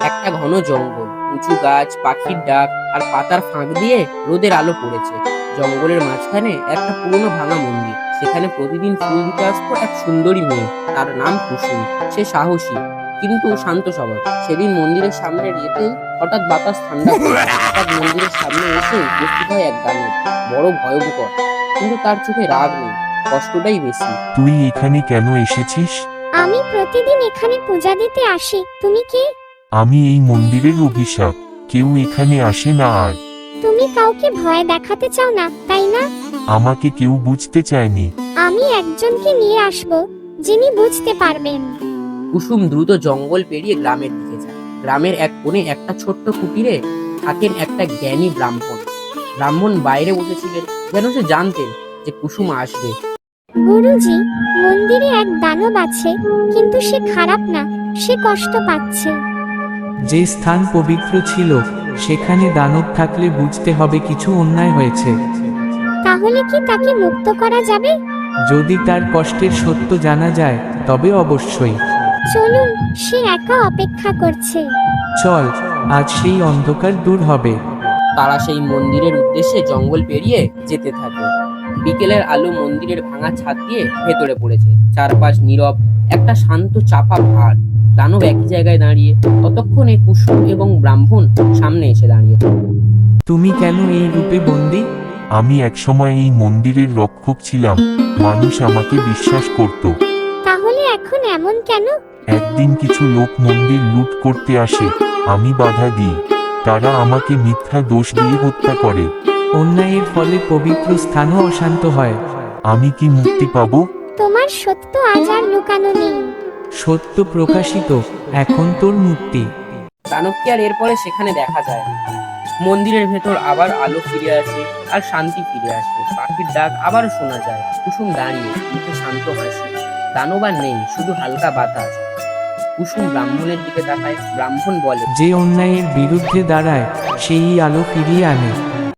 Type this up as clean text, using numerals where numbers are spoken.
একটা ঘন জঙ্গল, উঁচু গাছ, পাখির ডাক আর পাতার ফাঁক দিয়ে রোদের আলো পড়েছে। জঙ্গলের মাঝখানে একটা পুরনো ভাঙা মন্দির। সেখানে প্রতিদিন ফুল দিতে আসতো এক সুন্দরী মেয়ে। তার নাম কুসুম। সে সাহসী কিন্তু শান্ত স্বভাব। সেদিন মন্দিরের সামনে যেতেই হঠাৎ বাতাস ঠান্ডা হলো। হঠাৎ মন্দিরের সামনে এসে উপস্থিত হয় এক দানব, বড় ভয়ঙ্কর। কিন্তু তার চোখে রাগ নেই, কষ্টটাই বেশি। তুই এখানে কেন এসেছিস? আমি প্রতিদিন এখানে পূজা দিতে আসি। তুমি কে? আমি এই মন্দিরের অভিশাপ। কেউ এখানে আসে না আর। তুমি কাউকে ভয় দেখাতে চাও না, তাই না? আমাকে কেউ বুঝতে চায়নি। আমি একজনকে নিয়ে আসব, যিনি বুঝতে পারবেন। কুসুম দ্রুত জঙ্গল পেরিয়ে গ্রামের দিকে যায়। গ্রামের এক কোণে একটা ছোট্ট কুটিরে থাকেন একটা জ্ঞানী ব্রাহ্মণ। ব্রাহ্মণ বাইরে বসেছিলেন, যেন সে জানতেন যে কুসুম আসবে। গুরুজি, মন্দিরে এক দানব আছে, কিন্তু সে খারাপ না, সে কষ্ট পাচ্ছে। যে স্থান পবিত্র ছিল সেখানে দানব থাকলে বুঝতে হবে কিছু অন্যায় হয়েছে। তাহলে কি তাকে মুক্ত করা যাবে? যদি তার কষ্টের সত্য জানা যায় তবে অবশ্যই। চলুন, সে একা অপেক্ষা করছে। চল, আজ সেই অন্ধকার দূর হবে। তারা সেই মন্দিরের উদ্দেশ্যে জঙ্গল পেরিয়ে যেতে থাকে। বিকেলের আলো মন্দিরের ভাঙা ছাদ দিয়ে ভেতরে পড়েছে। চারপাশ নীরব, একটা শান্ত চাপা ভার। দানব একই জায়গায় দাঁড়িয়ে। ততক্ষণে কুসুম এবং ব্রাহ্মণ সামনে এসে দাঁড়িয়েছে। তুমি কেন এই রূপে বন্দী? আমি একসময় এই মন্দিরের রক্ষক ছিলাম। মানুষ আমাকে বিশ্বাস করত। তাহলে এখন এমন কেন? একদিন কিছু লোক মন্দির লুট করতে আসে। আমি বাধা দিই। তারা আমাকে মিথ্যা দোষ দিয়ে হত্যা করে। অন্যায়ের ফলে পবিত্র স্থানও অশান্ত হয়। আমি কি মুক্তি পাবো? তোমার সত্য আজ আর লুকানো নেই। সত্য প্রকাশিত, এখন তোর মুক্তি। দানবকে আর এরপরে সেখানে দেখা যায় না। মন্দিরের ভেতর আবার আলো ফিরে আসে আর শান্তি ফিরে আসে। পাখির ডাক আবারও শোনা যায়। কুসুম দাঁড়িয়ে, মুখে শান্ত হাসি। দানব আর নেই, শুধু হালকা বাতাস। কুসুম ব্রাহ্মণের দিকে তাকায়। ব্রাহ্মণ বলে, যে অন্যায়ের বিরুদ্ধে দাঁড়ায় সেই আলো ফিরিয়ে আনে।